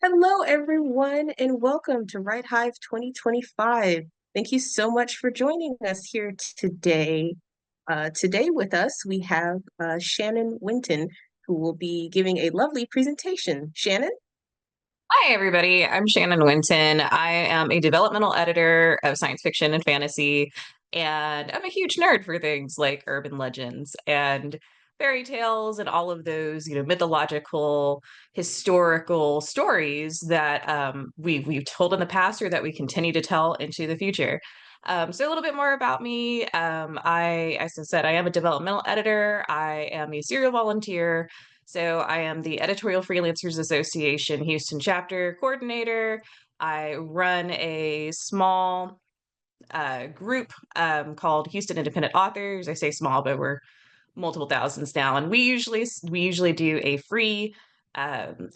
Hello, everyone, and welcome to Write Hive 2025. Thank you so much for joining us here today. Today with us, we have Shannon Winton, who will be giving a lovely presentation. Shannon? Hi, everybody. I'm Shannon Winton. I am a developmental editor of science fiction and fantasy, and I'm a huge nerd for things like urban legends and fairy tales and all of those, mythological, historical stories that we've told in the past or that we continue to tell into the future. So a little bit more about me. As I said, I am a developmental editor. I am a serial volunteer. So I am the Editorial Freelancers Association Houston chapter coordinator. I run a small group called Houston Independent Authors. I say small, but we're multiple thousands now, and we usually do a free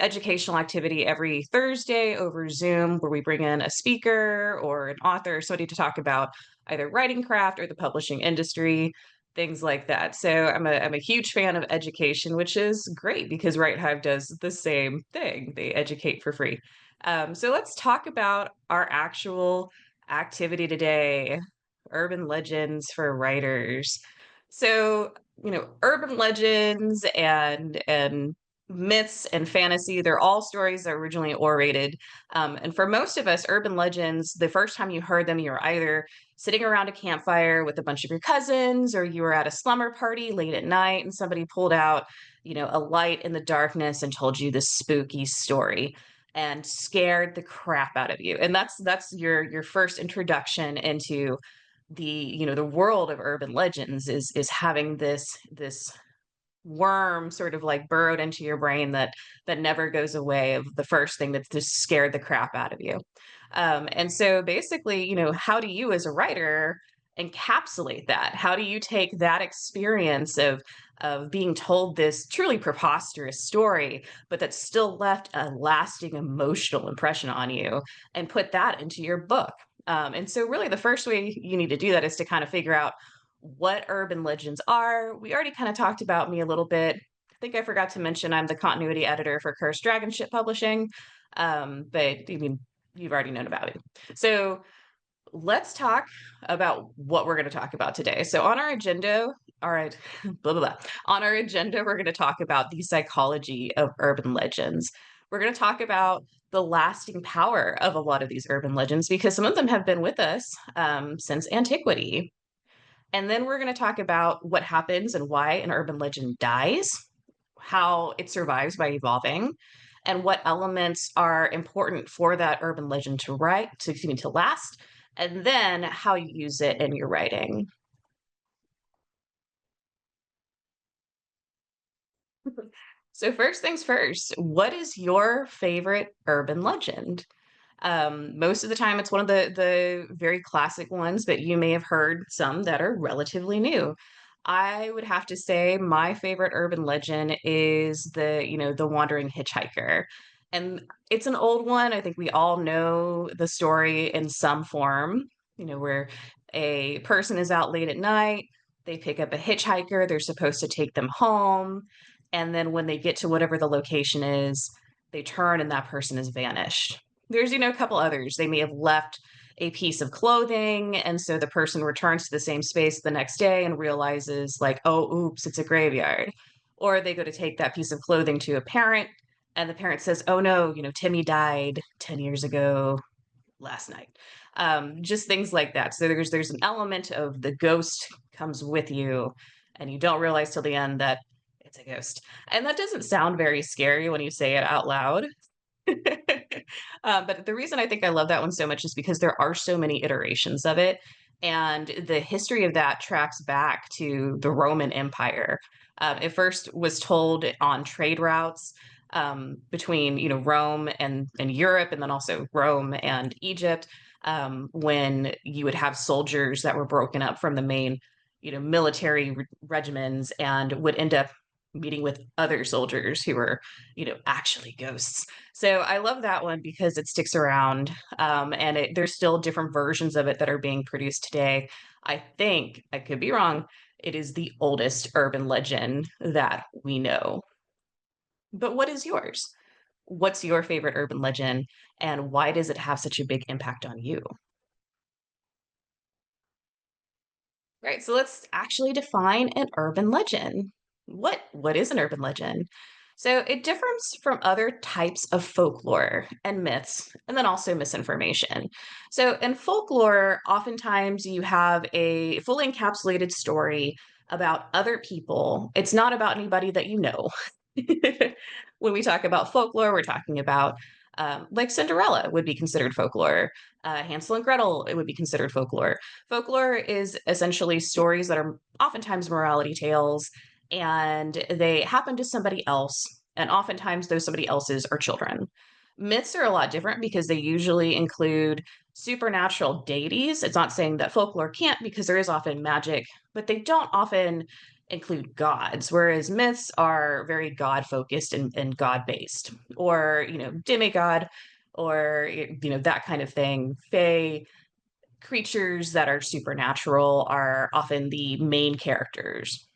educational activity every Thursday over Zoom, where we bring in a speaker or an author, somebody to talk about either writing craft or the publishing industry, things like that. So I'm a huge fan of education, which is great because Right Hive does the same thing. They educate for free. So let's talk about our actual activity today, urban legends for writers. So, urban legends and myths and fantasy, they're all stories that were originally orated. And for most of us, urban legends, the first time you heard them, you were either sitting around a campfire with a bunch of your cousins, or you were at a slumber party late at night and somebody pulled out, a light in the darkness and told you this spooky story and scared the crap out of you. And that's your first introduction into the world of urban legends is having this worm sort of like burrowed into your brain that never goes away, of the first thing that's just scared the crap out of you. And so basically, how do you as a writer encapsulate that? How do you take that experience of being told this truly preposterous story, but that still left a lasting emotional impression on you, and put that into your book? And so, really, the first way you need to do that is to kind of figure out what urban legends are. We already kind of talked about me a little bit. I think I forgot to mention I'm the continuity editor for Cursed Dragon Ship Publishing. But I mean, you've already known about it. So let's talk about what we're going to talk about today. So on our agenda, all right, blah, blah, blah. On our agenda, we're going to talk about the psychology of urban legends. We're going to talk about the lasting power of a lot of these urban legends, because some of them have been with us since antiquity. And then we're going to talk about what happens and why an urban legend dies, how it survives by evolving, and what elements are important for that urban legend to last, and then how you use it in your writing. So first things first, what is your favorite urban legend? Most of the time, it's one of the very classic ones, but you may have heard some that are relatively new. I would have to say my favorite urban legend is the wandering hitchhiker. And it's an old one. I think we all know the story in some form, where a person is out late at night, they pick up a hitchhiker, they're supposed to take them home, and then when they get to whatever the location is, they turn and that person has vanished. There's, a couple others. They may have left a piece of clothing, and so the person returns to the same space the next day and realizes, like, oh, oops, it's a graveyard. Or they go to take that piece of clothing to a parent, and the parent says, oh no, Timmy died 10 years ago last night. Just things like that. So there's an element of the ghost comes with you, and you don't realize till the end that it's a ghost. And that doesn't sound very scary when you say it out loud. But the reason I think I love that one so much is because there are so many iterations of it. And the history of that tracks back to the Roman Empire. It first was told on trade routes between, Rome and Europe, and then also Rome and Egypt, when you would have soldiers that were broken up from the main, military regiments, and would end up meeting with other soldiers who were, actually ghosts. So I love that one because it sticks around, and there's still different versions of it that are being produced today. I think, I could be wrong, it is the oldest urban legend that we know. But what is yours? What's your favorite urban legend, and why does it have such a big impact on you? Right, so let's actually define an urban legend. What is an urban legend? So it differs from other types of folklore and myths, and then also misinformation. So in folklore, oftentimes you have a fully encapsulated story about other people. It's not about anybody that you know. When we talk about folklore, we're talking about like Cinderella would be considered folklore. Hansel and Gretel, it would be considered folklore. Folklore is essentially stories that are oftentimes morality tales, and they happen to somebody else. And oftentimes, those somebody else's are children. Myths are a lot different because they usually include supernatural deities. It's not saying that folklore can't, because there is often magic, but they don't often include gods, whereas myths are very God focused and God based, or, demigod, or, that kind of thing. Fae, creatures that are supernatural are often the main characters.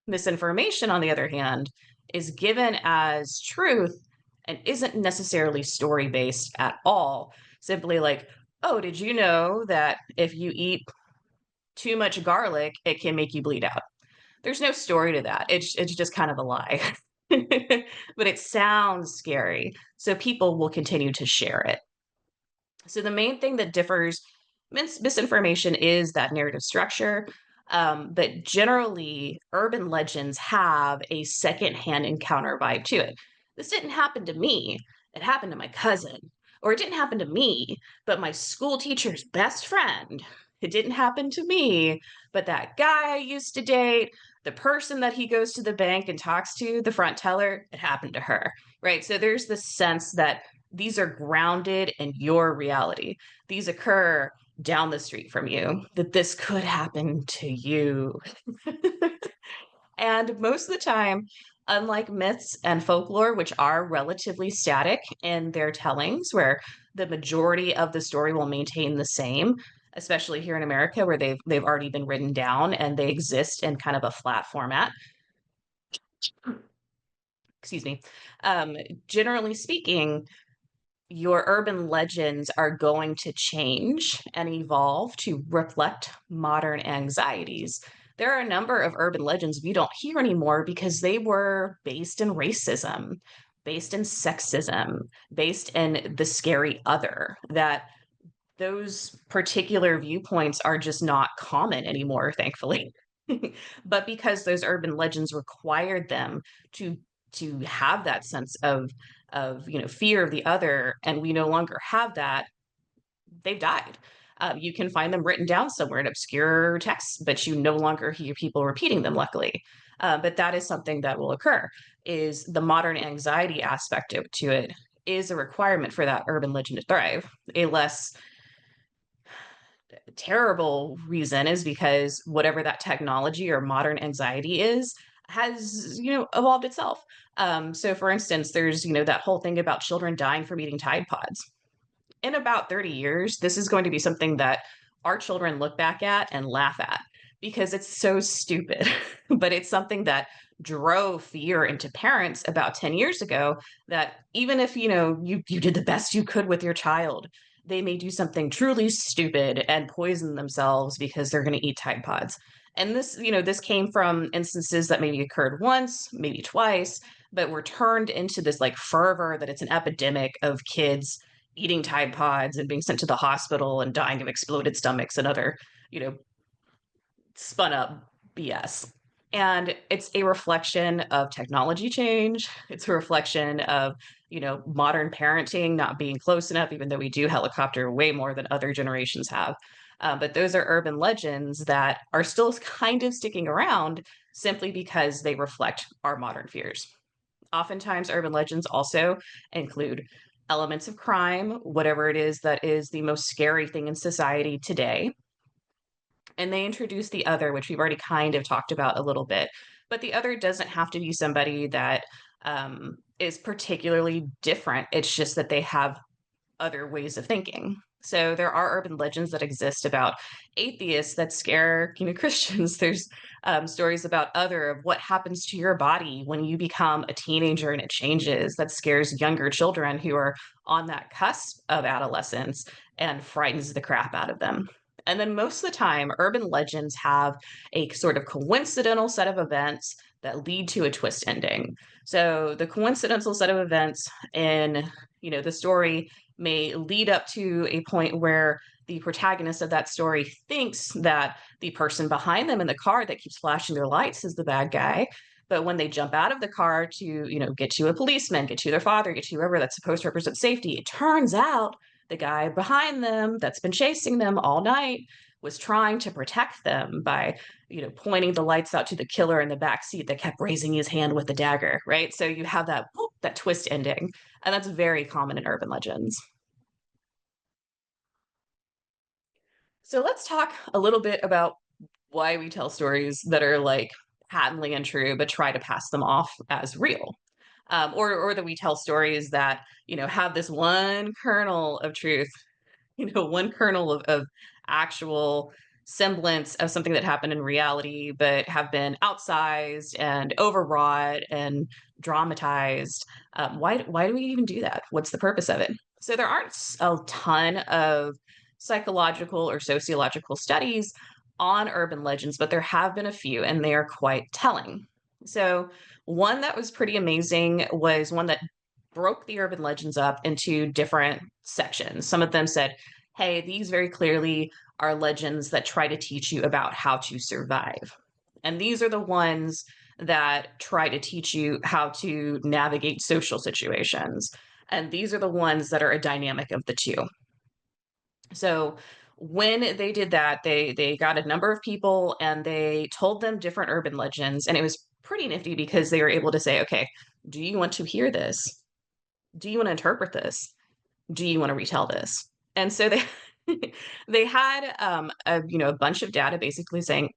Misinformation, on the other hand, is given as truth and isn't necessarily story based at all. Simply like, oh, did you know that if you eat too much garlic, it can make you bleed out? There's no story to that. It's just kind of a lie. But it sounds scary, so people will continue to share it. So the main thing that differs misinformation is that narrative structure. But generally, urban legends have a secondhand encounter vibe to it. This didn't happen to me. It happened to my cousin. Or it didn't happen to me, but my school teacher's best friend. It didn't happen to me, but that guy I used to date, the person that he goes to the bank and talks to, the front teller, it happened to her. Right. So there's this sense that these are grounded in your reality. These occur down the street from you, that this could happen to you. And most of the time, unlike myths and folklore, which are relatively static in their tellings, where the majority of the story will maintain the same, especially here in America, where they've already been written down and they exist in kind of a flat format. Excuse me. Um, Generally speaking, your urban legends are going to change and evolve to reflect modern anxieties. There are a number of urban legends we don't hear anymore because they were based in racism, based in sexism, based in the scary other, that those particular viewpoints are just not common anymore, thankfully. But because those urban legends required them to have that sense of fear of the other, and we no longer have that, they've died. You can find them written down somewhere in obscure texts, but you no longer hear people repeating them, luckily. But that is something that will occur. Is the modern anxiety aspect to it is a requirement for that urban legend to thrive. A less terrible reason is because whatever that technology or modern anxiety is has evolved itself. So for instance, there's that whole thing about children dying from eating Tide Pods. In about 30 years, this is going to be something that our children look back at and laugh at because it's so stupid. But it's something that drove fear into parents about 10 years ago, that even if you did the best you could with your child, they may do something truly stupid and poison themselves because they're going to eat Tide Pods. And this came from instances that maybe occurred once, maybe twice, but were turned into this like fervor that it's an epidemic of kids eating Tide Pods and being sent to the hospital and dying of exploded stomachs and other, you know, spun up BS. And it's a reflection of technology change. It's a reflection of, modern parenting not being close enough, even though we do helicopter way more than other generations have. But those are urban legends that are still kind of sticking around simply because they reflect our modern fears. Oftentimes, urban legends also include elements of crime, whatever it is that is the most scary thing in society today. And they introduce the other, which we've already kind of talked about a little bit. But the other doesn't have to be somebody that is particularly different. It's just that they have other ways of thinking. So there are urban legends that exist about atheists that scare, Christians. There's stories about other of what happens to your body when you become a teenager and it changes. That scares younger children who are on that cusp of adolescence and frightens the crap out of them. And then most of the time, urban legends have a sort of coincidental set of events that lead to a twist ending. So the coincidental set of events in, the story may lead up to a point where the protagonist of that story thinks that the person behind them in the car that keeps flashing their lights is the bad guy. But when they jump out of the car to, get to a policeman, get to their father, get to whoever that's supposed to represent safety, it turns out the guy behind them that's been chasing them all night was trying to protect them by, pointing the lights out to the killer in the back seat that kept raising his hand with the dagger, right? So you have that twist ending, and that's very common in urban legends. So let's talk a little bit about why we tell stories that are like patently untrue, but try to pass them off as real. Or that we tell stories that, have this one kernel of truth, one kernel of actual semblance of something that happened in reality, but have been outsized and overwrought and dramatized. Why do we even do that? What's the purpose of it? So there aren't a ton of psychological or sociological studies on urban legends, but there have been a few, and they are quite telling. So one that was pretty amazing was one that broke the urban legends up into different sections. Some of them said, hey, these very clearly are legends that try to teach you about how to survive. And these are the ones that try to teach you how to navigate social situations. And these are the ones that are a dynamic of the two. So when they did that, they got a number of people and they told them different urban legends. And it was pretty nifty because they were able to say, okay, do you want to hear this? Do you want to interpret this? Do you want to retell this? And so they they had a bunch of data basically saying,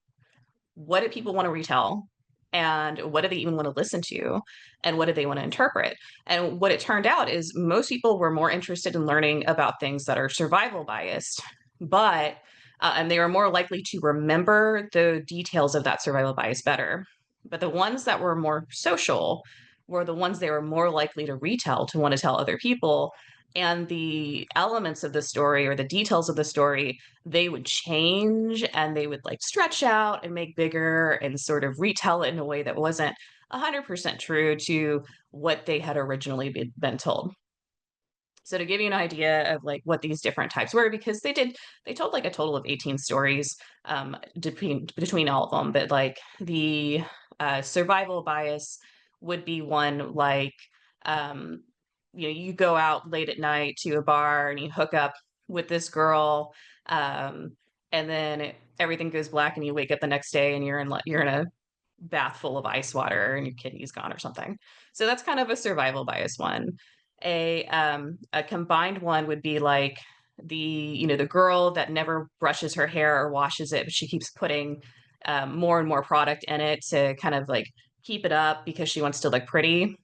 what do people want to retell, and what do they even want to listen to, and what do they want to interpret? And what it turned out is most people were more interested in learning about things that are survival biased, but and they were more likely to remember the details of that survival bias better. But the ones that were more social were the ones they were more likely to retell, to want to tell other people. And the elements of the story or the details of the story, they would change and they would like stretch out and make bigger and sort of retell it in a way that wasn't 100% true to what they had originally been told. So to give you an idea of like what these different types were, because they told like a total of 18 stories between all of them, but like the survival bias would be one like um, you go out late at night to a bar and you hook up with this girl, um, and then everything goes black and you wake up the next day and you're in a bath full of ice water and your kidney's gone or something. So that's kind of a survival bias one. A combined one would be like the girl that never brushes her hair or washes it, but she keeps putting more and more product in it to kind of like keep it up because she wants to look pretty.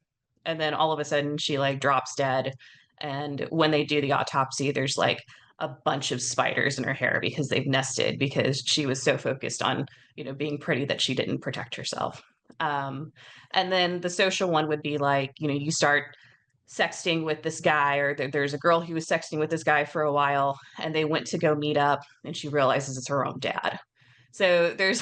And then all of a sudden she like drops dead. And when they do the autopsy, there's like a bunch of spiders in her hair because they've nested because she was so focused on being pretty that she didn't protect herself. Um, and then the social one would be like, you start sexting with this guy, or there's a girl who was sexting with this guy for a while, and they went to go meet up, and she realizes it's her own dad. So there's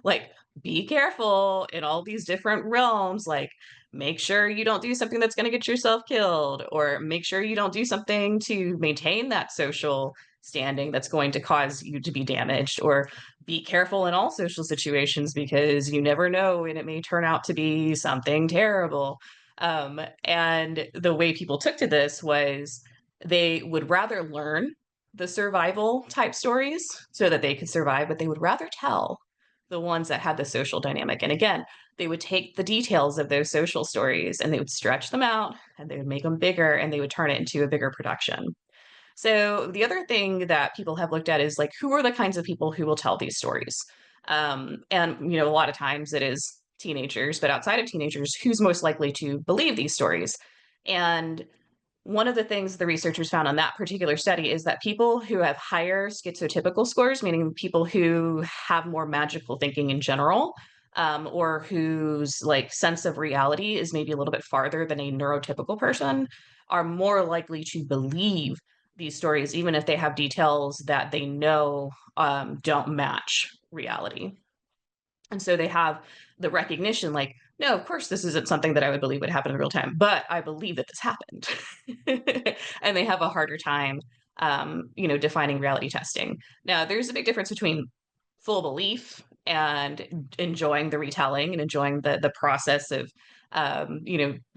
like be careful in all these different realms. Like make sure you don't do something that's going to get yourself killed, or make sure you don't do something to maintain that social standing that's going to cause you to be damaged, or be careful in all social situations because you never know and it may turn out to be something terrible. And the way people took to this was they would rather learn the survival type stories so that they could survive, but they would rather tell the ones that had the social dynamic. And again, they would take the details of those social stories and they would stretch them out and they would make them bigger and they would turn it into a bigger production. So the other thing that people have looked at is like, who are the kinds of people who will tell these stories? And a lot of times it is teenagers, but outside of teenagers, who's most likely to believe these stories? And one of the things the researchers found on that particular study is that people who have higher schizotypical scores, meaning people who have more magical thinking in general, or whose like sense of reality is maybe a little bit farther than a neurotypical person, are more likely to believe these stories, even if they have details that they know don't match reality. And so they have the recognition like, no, of course, this isn't something that I would believe would happen in real time, but I believe that this happened. And they have a harder time, defining reality testing. Now, there's a big difference between full belief and enjoying the retelling and enjoying the process of,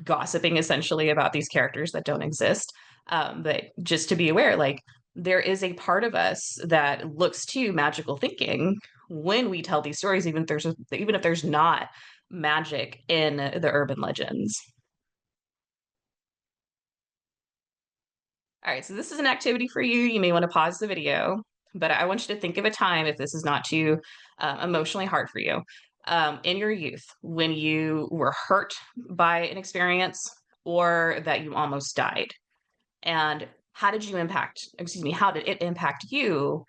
gossiping essentially about these characters that don't exist. But just to be aware, like, there is a part of us that looks to magical thinking when we tell these stories, even if there's not magic in the urban legends. All right, so this is an activity for you. You may want to pause the video, but I want you to think of a time, if this is not too emotionally hard for you, in your youth when you were hurt by an experience or that you almost died. And how did it impact you,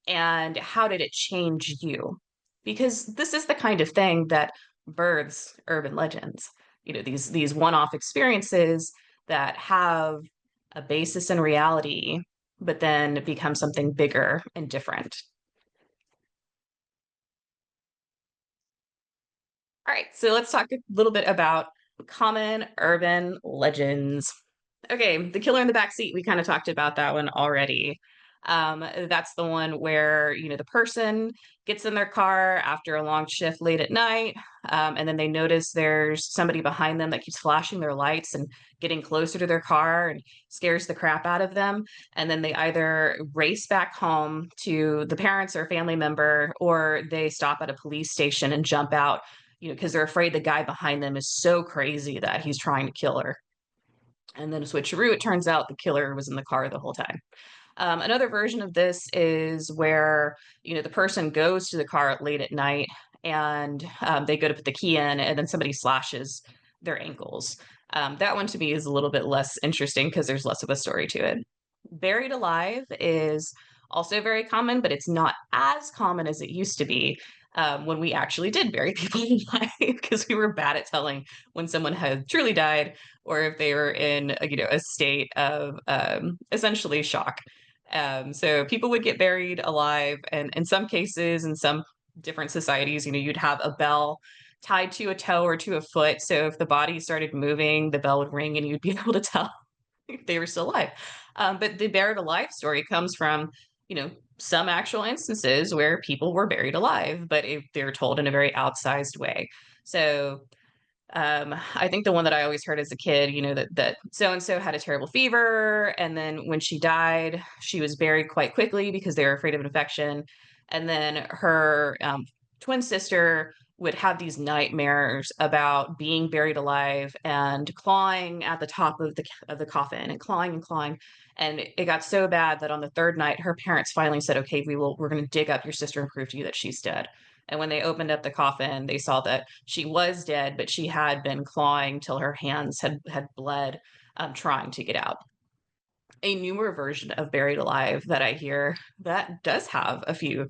and how did it change you? Because this is the kind of thing that births urban legends. These one-off experiences that have a basis in reality, but then become something bigger and different. All right, so let's talk a little bit about common urban legends. Okay, the killer in the back seat, we kind of talked about that one already. That's the one where, the person gets in their car after a long shift late at night, and then they notice there's somebody behind them that keeps flashing their lights and getting closer to their car and scares the crap out of them. And then they either race back home to the parents or family member, or they stop at a police station and jump out, because they're afraid the guy behind them is so crazy that he's trying to kill her. And then a switcheroo, it turns out the killer was in the car the whole time. Another version of this is where, the person goes to the car late at night, and they go to put the key in, and then somebody slashes their ankles. That one to me is a little bit less interesting because there's less of a story to it. Buried alive is also very common, but it's not as common as it used to be, when we actually did bury people alive, because we were bad at telling when someone had truly died or if they were in a state of essentially shock. So people would get buried alive, and in some cases, in some different societies, you'd have a bell tied to a toe or to a foot. So if the body started moving, the bell would ring, and you'd be able to tell if they were still alive. But the buried alive story comes from, some actual instances where people were buried alive, but they're told in a very outsized way. So I think the one that I always heard as a kid, that so and so had a terrible fever, and then when she died, she was buried quite quickly because they were afraid of infection. And then her twin sister would have these nightmares about being buried alive and clawing at the top of the coffin and clawing and clawing. And it got so bad that on the third night, her parents finally said, "Okay, we're going to dig up your sister and prove to you that she's dead." And when they opened up the coffin, they saw that she was dead, but she had been clawing till her hands had bled, trying to get out. A newer version of buried alive that I hear that does have a few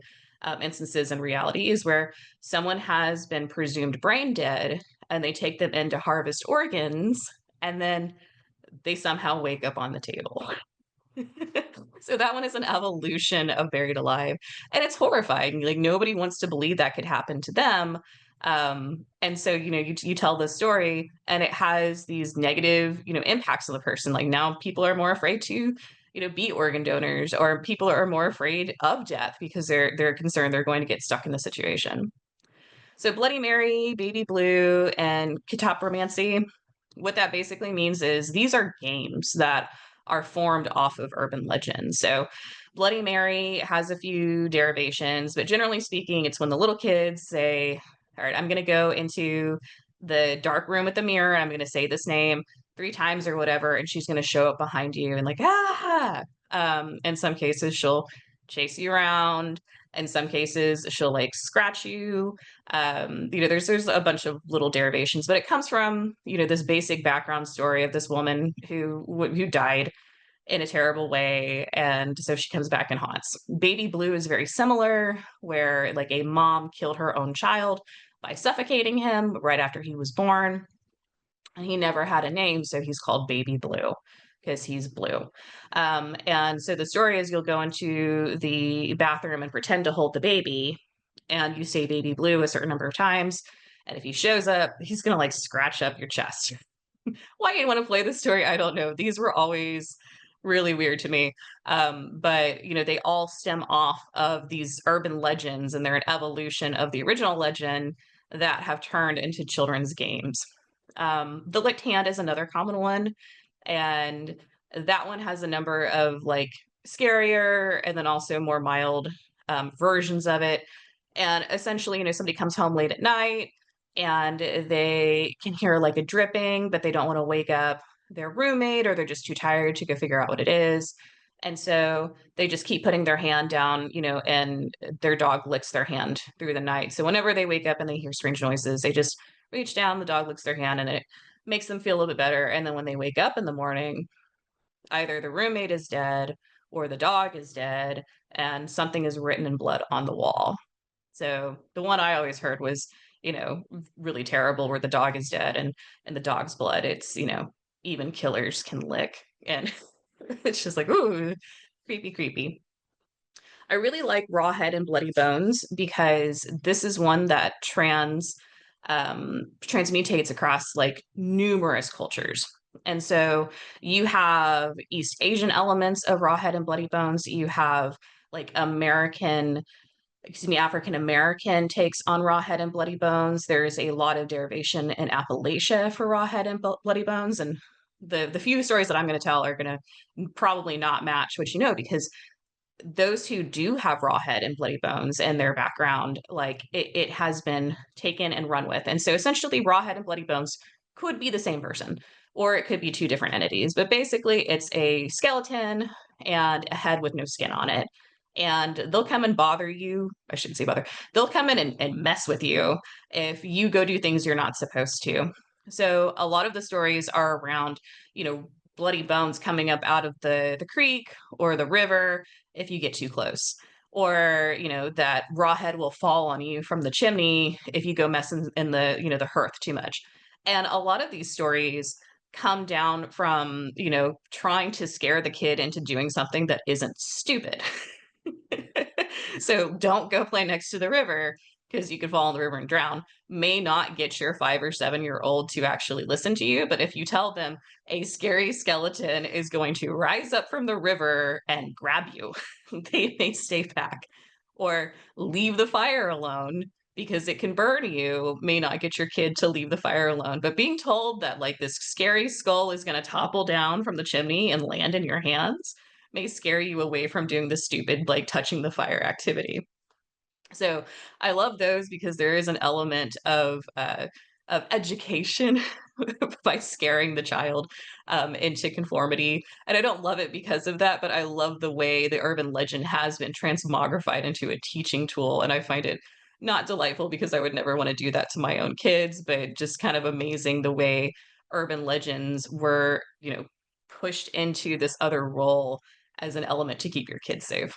instances in reality is where someone has been presumed brain dead, and they take them in to harvest organs, and then they somehow wake up on the table. So that one is an evolution of buried alive, and it's horrifying. Like, nobody wants to believe that could happen to them. And so, you tell the story, and it has these negative, impacts on the person. Like, now people are more afraid to, be organ donors, or people are more afraid of death because they're concerned they're going to get stuck in the situation. So Bloody Mary, Baby Blue, and Katapromancy, what that basically means is these are games that are formed off of urban legends. So Bloody Mary has a few derivations, but generally speaking, it's when the little kids say, all right, I'm going to go into the dark room with the mirror, and I'm going to say this name 3 times or whatever, and she's going to show up behind you and like, ah. In some cases, she'll chase you around. In some cases, she'll like scratch you. There's a bunch of little derivations, but it comes from this basic background story of this woman who died in a terrible way, and so she comes back and haunts. Baby Blue is very similar, where like a mom killed her own child by suffocating him right after he was born, and he never had a name, so he's called Baby Blue because he's blue. And so the story is you'll go into the bathroom and pretend to hold the baby, and you say Baby Blue a certain number of times. And if he shows up, he's gonna like scratch up your chest. Why you want to play this story, I don't know. These were always really weird to me. But they all stem off of these urban legends, and they're an evolution of the original legend that have turned into children's games. The licked hand is another common one, and that one has a number of like scarier and then also more mild versions of it. And essentially, somebody comes home late at night and they can hear like a dripping, but they don't want to wake up their roommate, or they're just too tired to go figure out what it is. And so they just keep putting their hand down, and their dog licks their hand through the night. So whenever they wake up and they hear strange noises, they just reach down, the dog licks their hand, and it makes them feel a little bit better. And then when they wake up in the morning, either the roommate is dead or the dog is dead, and something is written in blood on the wall. So the one I always heard was, really terrible, where the dog is dead and the dog's blood, it's even killers can lick. And it's just like, ooh, creepy, creepy. I really like Raw Head and Bloody Bones because this is one that transmutates across like numerous cultures. And so you have East Asian elements of Raw Head and Bloody Bones. You have like African American takes on Raw Head and Bloody Bones. There's a lot of derivation in Appalachia for Raw Head and Bloody Bones. And the few stories that I'm going to tell are going to probably not match what you know, because those who do have Raw Head and Bloody Bones in their background, like it has been taken and run with. And so essentially, Raw Head and Bloody Bones could be the same person, or it could be two different entities. But basically, it's a skeleton and a head with no skin on it. And they'll come and bother you. I shouldn't say bother. They'll come in and mess with you if you go do things you're not supposed to. So a lot of the stories are around, bloody bones coming up out of the creek or the river if you get too close, or that raw head will fall on you from the chimney if you go messing in the hearth too much. And a lot of these stories come down from trying to scare the kid into doing something that isn't stupid. So don't go play next to the river because you could fall in the river and drown. May not get your 5 or 7-year-old to actually listen to you, but if you tell them a scary skeleton is going to rise up from the river and grab you, they may stay back. Or leave the fire alone because it can burn you, may not get your kid to leave the fire alone. But being told that like this scary skull is going to topple down from the chimney and land in your hands may scare you away from doing the stupid like touching the fire activity. So I love those because there is an element of education by scaring the child into conformity. And I don't love it because of that, but I love the way the urban legend has been transmogrified into a teaching tool. And I find it not delightful because I would never want to do that to my own kids, but just kind of amazing the way urban legends were, pushed into this other role as an element to keep your kids safe.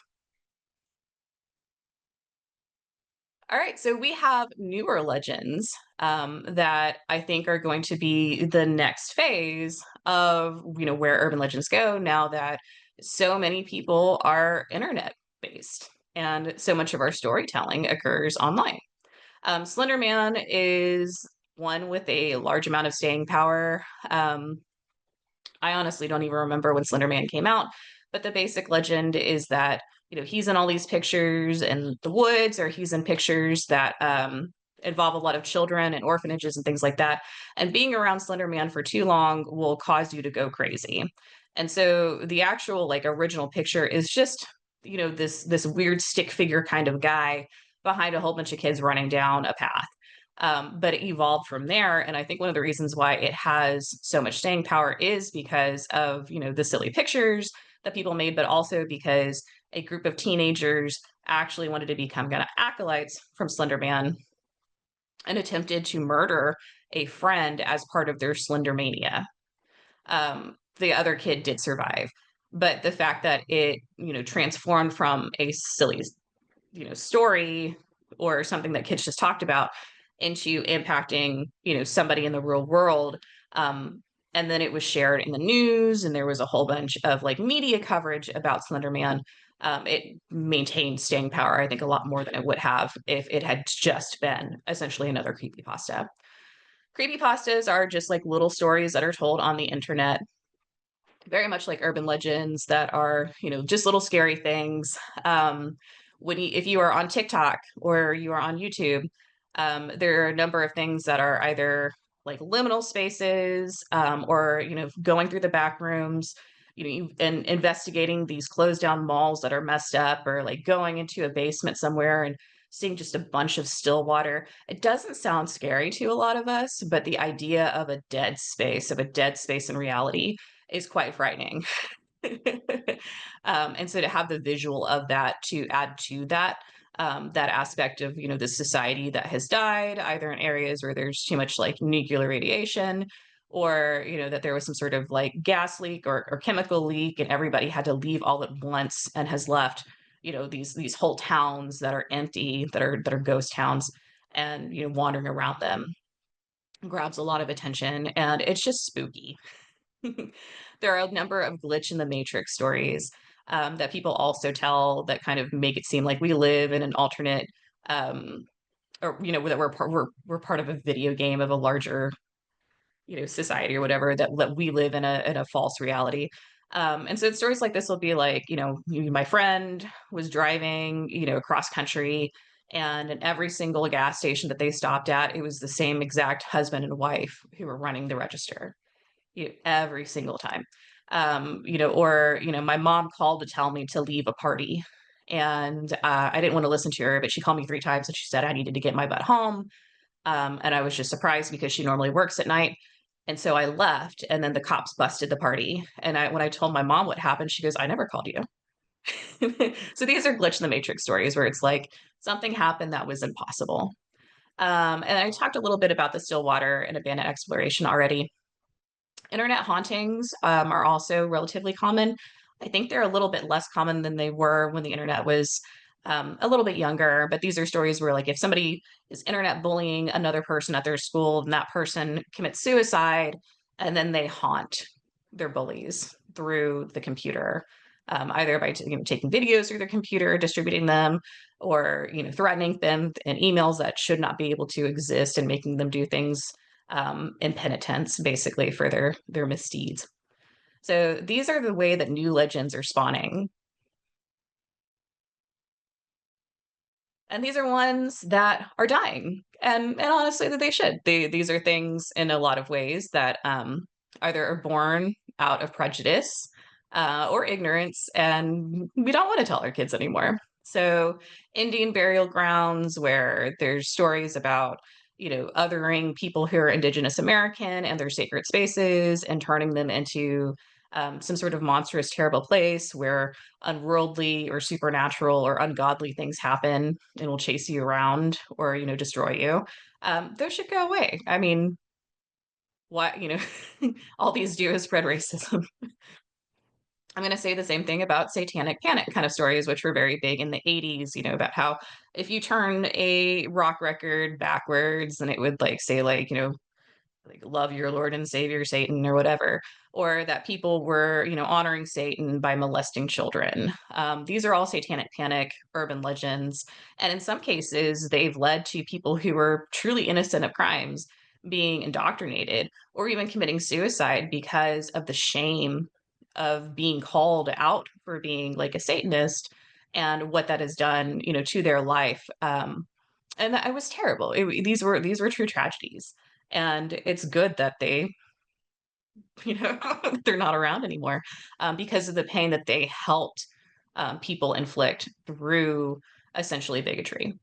All right, so we have newer legends that I think are going to be the next phase of where urban legends go now that so many people are internet based and so much of our storytelling occurs online. Slender Man is one with a large amount of staying power. I honestly don't even remember when Slender Man came out, but the basic legend is that he's in all these pictures in the woods, or he's in pictures that involve a lot of children and orphanages and things like that. And being around Slender Man for too long will cause you to go crazy. And so the actual like original picture is just this weird stick figure kind of guy behind a whole bunch of kids running down a path. But it evolved from there. And I think one of the reasons why it has so much staying power is because of, the silly pictures that people made, but also because a group of teenagers actually wanted to become kind of acolytes from Slender Man and attempted to murder a friend as part of their Slender Mania. The other kid did survive, but the fact that it, transformed from a silly, story or something that kids just talked about into impacting, somebody in the real world. Um, and then it was shared in the news, and there was a whole bunch of like media coverage about Slender Man. It maintained staying power, I think, a lot more than it would have if it had just been essentially another creepypasta. Creepypastas are just like little stories that are told on the internet, very much like urban legends that are, just little scary things. If you are on TikTok or you are on YouTube, there are a number of things that are either like liminal spaces, or going through the back rooms, and investigating these closed down malls that are messed up, or like going into a basement somewhere and seeing just a bunch of still water. It doesn't sound scary to a lot of us, but the idea of a dead space in reality is quite frightening. And so to have the visual of that to add to that, that aspect of, the society that has died either in areas where there's too much like nuclear radiation, or that there was some sort of like gas leak or chemical leak and everybody had to leave all at once and has left, these whole towns that are empty, that are ghost towns, and wandering around them grabs a lot of attention, and it's just spooky. There are a number of glitch in the matrix stories, that people also tell that kind of make it seem like we live in an alternate, um, or that we're part of a video game of a larger, society or whatever, that we live in a false reality. And so stories like this will be like, my friend was driving, across country, and in every single gas station that they stopped at, it was the same exact husband and wife who were running the register, every single time. Or my mom called to tell me to leave a party, and I didn't want to listen to her, but she called me 3 times and she said I needed to get my butt home. And I was just surprised because she normally works at night. And so I left, and then the cops busted the party. And when I told my mom what happened, she goes, "I never called you." So these are glitch in the matrix stories where it's like something happened that was impossible. And I talked a little bit about the Stillwater and abandoned exploration already. Internet hauntings, are also relatively common. I think they're a little bit less common than they were when the internet was, a little bit younger. But these are stories where, like, if somebody is internet bullying another person at their school, and that person commits suicide, and then they haunt their bullies through the computer, either by taking videos through their computer, distributing them, or threatening them in emails that should not be able to exist, and making them do things, in penitence, basically, for their misdeeds. So these are the way that new legends are spawning. And these are ones that are dying, and honestly, that they should. These are things in a lot of ways that, either are born out of prejudice, or ignorance, and we don't want to tell our kids anymore. So Indian burial grounds, where there's stories about, othering people who are Indigenous American and their sacred spaces, and turning them into, some sort of monstrous, terrible place where unworldly or supernatural or ungodly things happen and will chase you around, or destroy you. Those should go away. I mean, what, all these do is spread racism. I'm going to say the same thing about satanic panic kind of stories, which were very big in the 80s, about how if you turn a rock record backwards, and it would like say, like, like, love your Lord and Savior Satan, or whatever, or that people were, honoring Satan by molesting children. These are all satanic panic urban legends. And in some cases, they've led to people who were truly innocent of crimes being indoctrinated, or even committing suicide because of the shame of being called out for being like a Satanist, and what that has done, to their life. And that, it was terrible. These were true tragedies, and it's good that they, they're not around anymore, because of the pain that they helped, people inflict through essentially bigotry.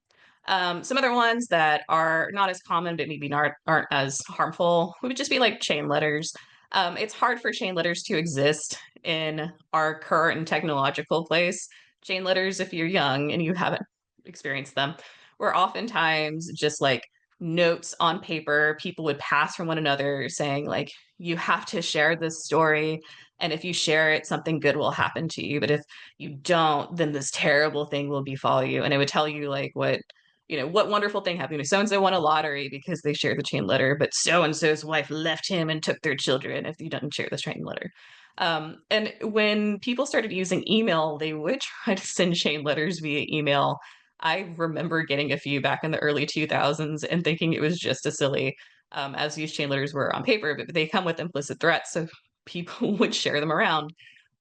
Some other ones that are not as common, but maybe not aren't as harmful, would just be like chain letters. It's hard for chain letters to exist in our current technological place, chain letters, if you're young and you haven't experienced them, were oftentimes just like notes on paper people would pass from one another saying, like, you have to share this story. And if you share it, something good will happen to you. But if you don't, then this terrible thing will befall you. And it would tell you, like, what wonderful thing happened. So and so won a lottery because they shared the chain letter, but so and so's wife left him and took their children if you didn't share this chain letter. And when people started using email, they would try to send chain letters via email. I remember getting a few back in the early 2000s and thinking it was just as silly as these chain letters were on paper, but they come with implicit threats, so people would share them around.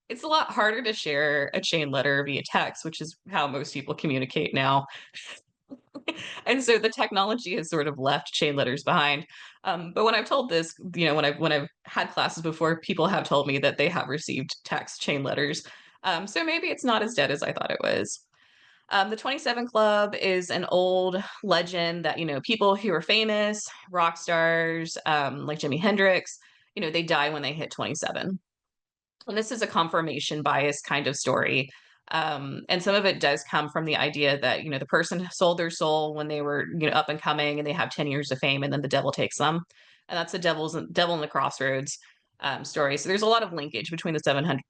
It's a lot harder to share a chain letter via text, which is how most people communicate now. And so the technology has sort of left chain letters behind. But when I've told this, when I've had classes before, people have told me that they have received text chain letters. So maybe it's not as dead as I thought it was. The 27 Club is an old legend that, people who are famous, rock stars, like Jimi Hendrix, they die when they hit 27. And this is a confirmation bias kind of story. And some of it does come from the idea that, the person sold their soul when they were, up and coming and they have 10 years of fame and then the devil takes them. And that's the devil in the crossroads story. So there's a lot of linkage between the 700,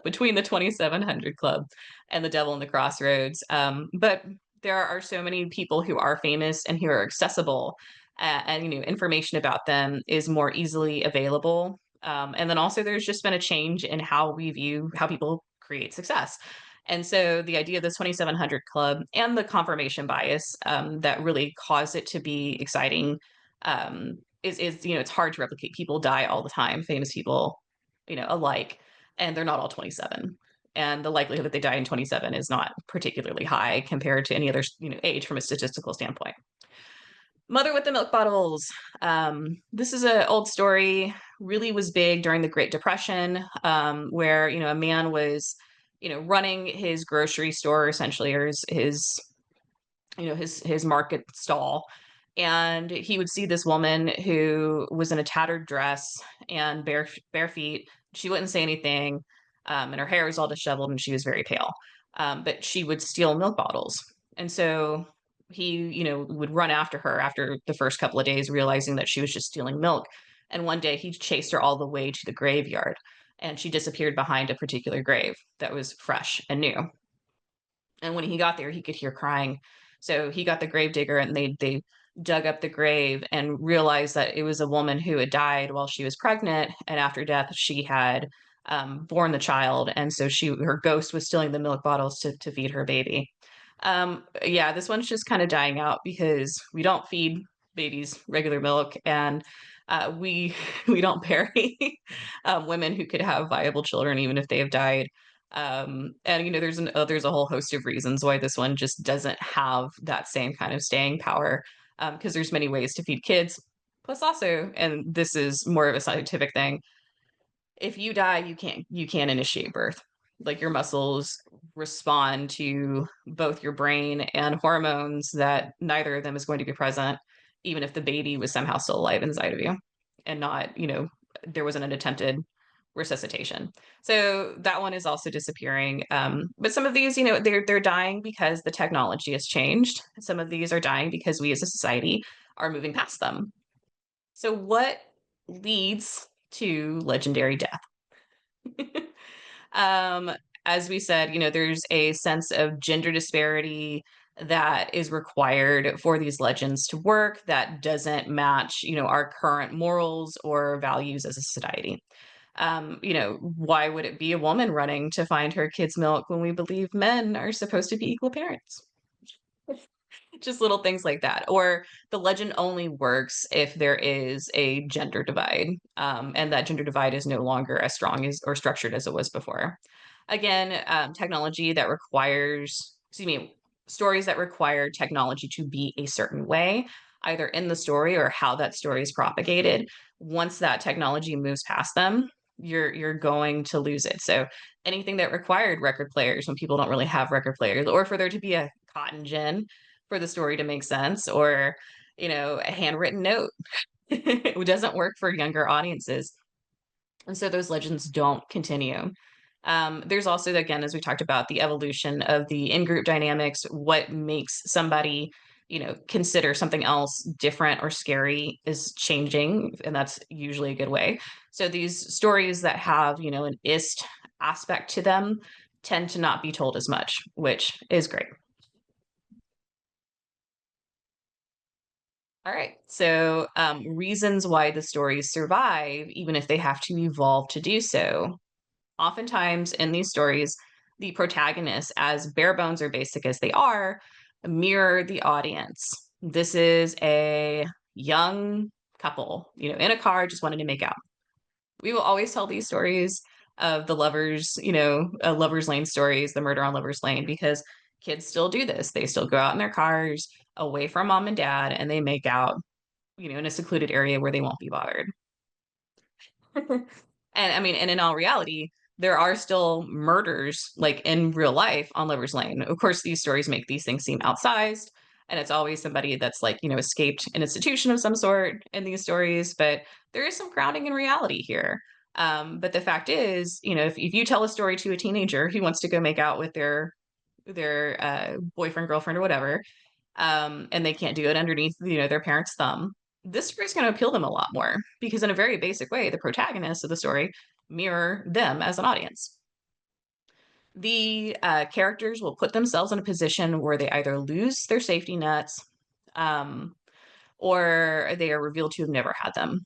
between the 2700 Club and the devil in the crossroads. But there are so many people who are famous and who are accessible, and information about them is more easily available. And then also there's just been a change in how we view how people create success. And so the idea of the 2700 Club and the confirmation bias that really caused it to be exciting is it's hard to replicate. People die all the time, famous people, alike, and they're not all 27. And the likelihood that they die in 27 is not particularly high compared to any other age from a statistical standpoint. Mother with the milk bottles. This is an old story, really was big during the Great Depression, where, a man was, running his grocery store essentially, or his market stall. And he would see this woman who was in a tattered dress and bare feet. She wouldn't say anything, and her hair was all disheveled and she was very pale. But she would steal milk bottles. And so he, would run after her after the first couple of days, realizing that she was just stealing milk. And one day he chased her all the way to the graveyard, and she disappeared behind a particular grave that was fresh and new. And when he got there, he could hear crying. So he got the grave digger, and they dug up the grave and realized that it was a woman who had died while she was pregnant, and after death she had born the child, and so her ghost was stealing the milk bottles to feed her baby. Yeah, this one's just kind of dying out because we don't feed babies regular milk, and we we don't bury women who could have viable children even if they have died. And there's a whole host of reasons why this one just doesn't have that same kind of staying power, because there's many ways to feed kids. Plus, also, and this is more of a scientific thing, if you die, you can't initiate birth. Like, your muscles respond to both your brain and hormones that neither of them is going to be present, even if the baby was somehow still alive inside of you and not, there wasn't an attempted resuscitation. So that one is also disappearing. But some of these, they're dying because the technology has changed. Some of these are dying because we as a society are moving past them. So what leads to legendary death? um, as we said, there's a sense of gender disparity that is required for these legends to work that doesn't match, our current morals or values as a society. Why would it be a woman running to find her kid's milk when we believe men are supposed to be equal parents? Just little things like that. Or the legend only works if there is a gender divide, and that gender divide is no longer as strong as or structured as it was before. Again, technology that requires, excuse me, stories that require technology to be a certain way, either in the story or how that story is propagated. Once that technology moves past them, you're going to lose it. So anything that required record players when people don't really have record players, or for there to be a cotton gin for the story to make sense, or a handwritten note, it doesn't work for younger audiences, and so those legends don't continue. There's also, again, as we talked about, the evolution of the in-group dynamics, what makes somebody, consider something else different or scary is changing, and that's usually a good way. So these stories that have, an ist aspect to them tend to not be told as much, which is great. All right. So, reasons why the stories survive, even if they have to evolve to do so. Oftentimes in these stories, the protagonists, as bare bones or basic as they are, mirror the audience. This is a young couple, in a car just wanting to make out. We will always tell these stories of the lovers, lovers lane stories, the murder on lovers lane, because kids still do this. They still go out in their cars away from mom and dad and they make out, in a secluded area where they won't be bothered. And I mean, and in all reality, there are still murders like in real life on Lover's Lane. Of course, these stories make these things seem outsized, and it's always somebody that's like, escaped an institution of some sort in these stories, but there is some grounding in reality here. But the fact is, if you tell a story to a teenager who wants to go make out with their boyfriend, girlfriend, or whatever, and they can't do it underneath, their parents' thumb, this story is going to appeal them a lot more because, in a very basic way, the protagonists of the story mirror them as an audience. The characters will put themselves in a position where they either lose their safety nets, um, or they are revealed to have never had them,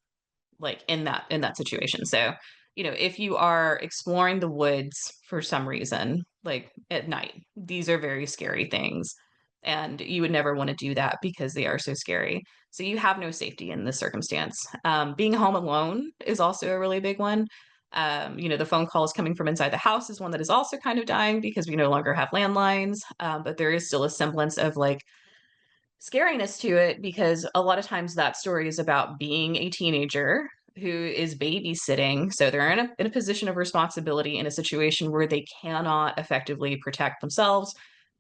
like in that situation. So, if you are exploring the woods for some reason, like at night, these are very scary things. And you would never want to do that because they are so scary. So you have no safety in this circumstance. Being home alone is also a really big one. The phone calls coming from inside the house is one that is also kind of dying because we no longer have landlines. But there is still a semblance of like scariness to it because a lot of times that story is about being a teenager who is babysitting. So they're in a position of responsibility in a situation where they cannot effectively protect themselves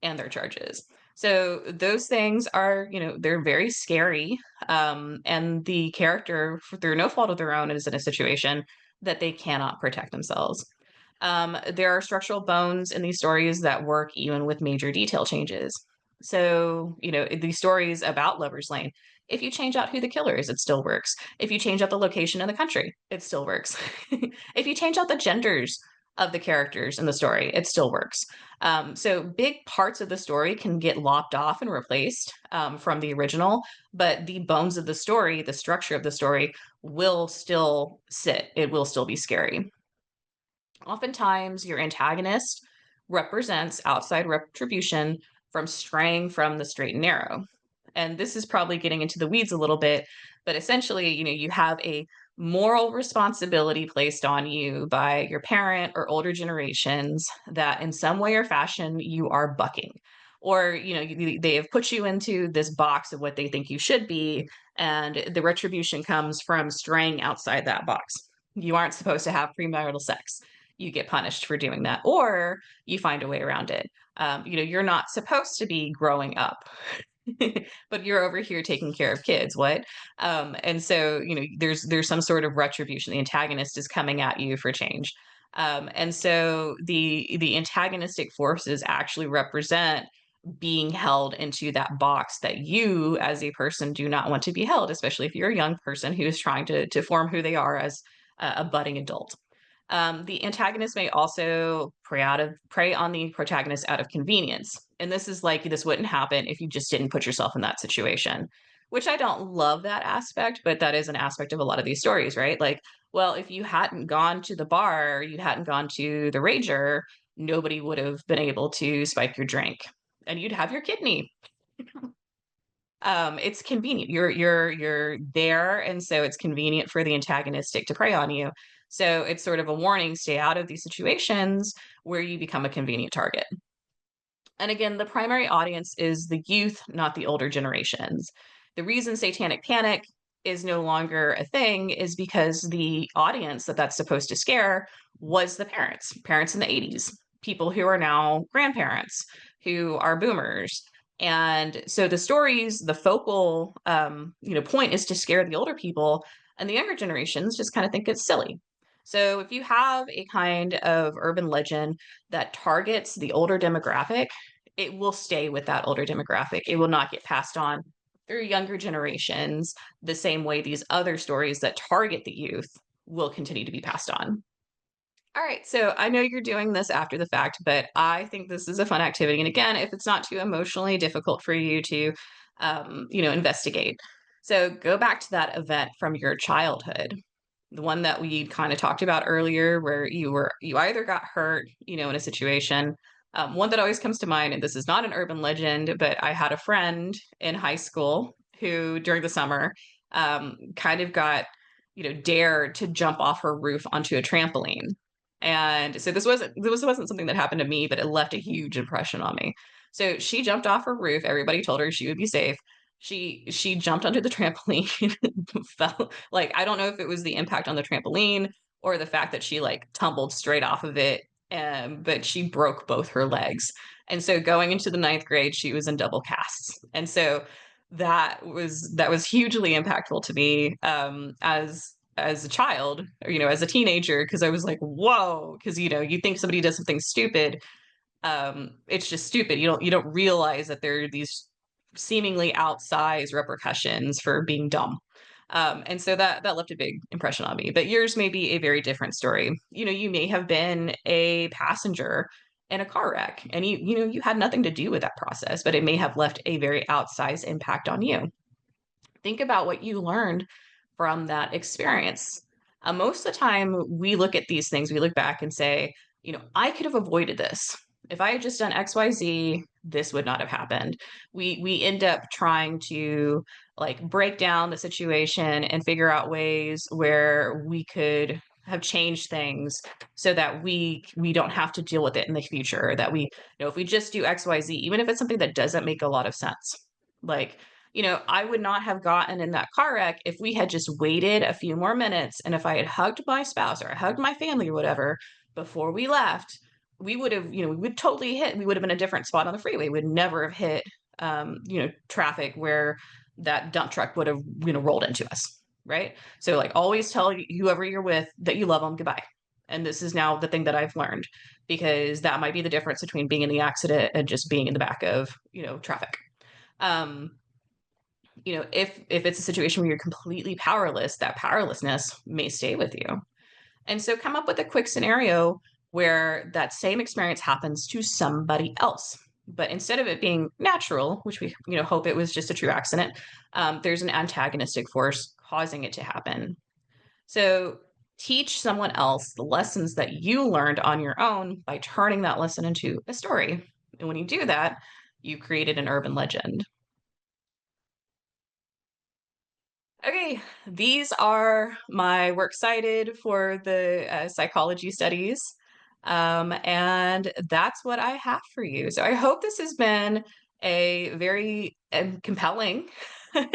and their charges. So those things are, they're very scary. And the character, through no fault of their own, is in a situation that they cannot protect themselves. There are structural bones in these stories that work even with major detail changes. So, these stories about Lover's Lane, if you change out who the killer is, it still works. If you change out the location in the country, it still works. If you change out the genders of the characters in the story, it still works. So, big parts of the story can get lopped off and replaced from the original, but the bones of the story, the structure of the story, will still sit. It will still be scary. Oftentimes, your antagonist represents outside retribution from straying from the straight and narrow. And this is probably getting into the weeds a little bit, but essentially, you have a moral responsibility placed on you by your parent or older generations that in some way or fashion you are bucking. Or, they have put you into this box of what they think you should be, and the retribution comes from straying outside that box. You aren't supposed to have premarital sex, you get punished for doing that, or you find a way around it. You're not supposed to be growing up, but you're over here taking care of kids. What? And so, there's some sort of retribution. The antagonist is coming at you for change. And so the antagonistic forces actually represent being held into that box that you as a person do not want to be held, especially if you're a young person who is trying to form who they are as a budding adult. The antagonist may also prey on the protagonist out of convenience. And this is like this wouldn't happen if you just didn't put yourself in that situation, which I don't love that aspect, but that is an aspect of a lot of these stories, right? Like, well, if you hadn't gone to the bar, you hadn't gone to the rager, nobody would have been able to spike your drink and you'd have your kidney. It's convenient. You're there, and so it's convenient for the antagonistic to prey on you. So it's sort of a warning: stay out of these situations where you become a convenient target. And again, the primary audience is the youth, not the older generations. The reason Satanic Panic is no longer a thing is because the audience that that's supposed to scare was the parents in the 80s, people who are now grandparents, who are boomers. And so the stories, the focal point is to scare the older people, and the younger generations just kind of think it's silly. So if you have a kind of urban legend that targets the older demographic, it will stay with that older demographic. It will not get passed on through younger generations the same way these other stories that target the youth will continue to be passed on. All right, so I know you're doing this after the fact, but I think this is a fun activity. And again, if it's not too emotionally difficult for you to, investigate. So go back to that event from your childhood, the one that we kind of talked about earlier, where you either got hurt, in a situation. One that always comes to mind, and this is not an urban legend, but I had a friend in high school who, during the summer, kind of got, dared to jump off her roof onto a trampoline. And so this wasn't something that happened to me, but it left a huge impression on me. So she jumped off her roof. Everybody told her she would be safe. She jumped onto the trampoline, fell. Like, I don't know if it was the impact on the trampoline or the fact that she like tumbled straight off of it, but she broke both her legs. And so going into the ninth grade, she was in double casts. And so that was hugely impactful to me, as a child, or as a teenager, because I was like, whoa, because you think somebody does something stupid, it's just stupid. You don't realize that there are these seemingly outsized repercussions for being dumb. And so that left a big impression on me. But yours may be a very different story. You may have been a passenger in a car wreck, and you had nothing to do with that process, but it may have left a very outsized impact on you. Think about what you learned from that experience. Most of the time, we look at these things, we look back and say, I could have avoided this. If I had just done XYZ, this would not have happened. We end up trying to like break down the situation and figure out ways where we could have changed things so that we don't have to deal with it in the future. That if we just do XYZ, even if it's something that doesn't make a lot of sense. Like, I would not have gotten in that car wreck if we had just waited a few more minutes. And if I had hugged my spouse or I hugged my family or whatever before we left, we would have, we would totally hit, we would have been a different spot on the freeway. We'd never have hit, traffic where that dump truck would have, rolled into us. Right. So, like, always tell whoever you're with that you love them goodbye. And this is now the thing that I've learned, because that might be the difference between being in the accident and just being in the back of, traffic. Um, if it's a situation where you're completely powerless, that powerlessness may stay with you. And so come up with a quick scenario where that same experience happens to somebody else. But instead of it being natural, which we hope it was just a true accident, there's an antagonistic force causing it to happen. So teach someone else the lessons that you learned on your own by turning that lesson into a story. And when you do that, you created an urban legend. Okay, these are my works cited for the psychology studies. And that's what I have for you. So I hope this has been a very compelling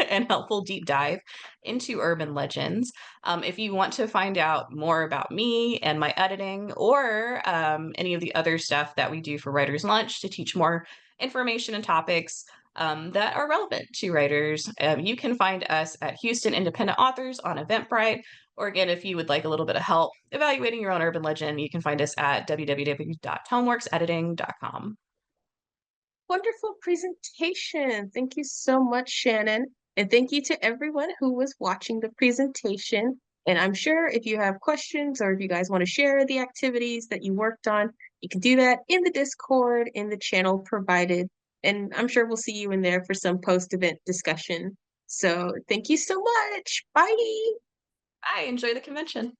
and helpful deep dive into urban legends. If you want to find out more about me and my editing, or any of the other stuff that we do for Writer's Lunch to teach more information and topics that are relevant to writers, you can find us at Houston Independent Authors on Eventbrite. Or again, if you would like a little bit of help evaluating your own urban legend, you can find us at www.toneworksediting.com. Wonderful presentation. Thank you so much, Shannon. And thank you to everyone who was watching the presentation. And I'm sure if you have questions or if you guys want to share the activities that you worked on, you can do that in the Discord, in the channel provided. And I'm sure we'll see you in there for some post-event discussion. So thank you so much. Bye. Bye, enjoy the convention.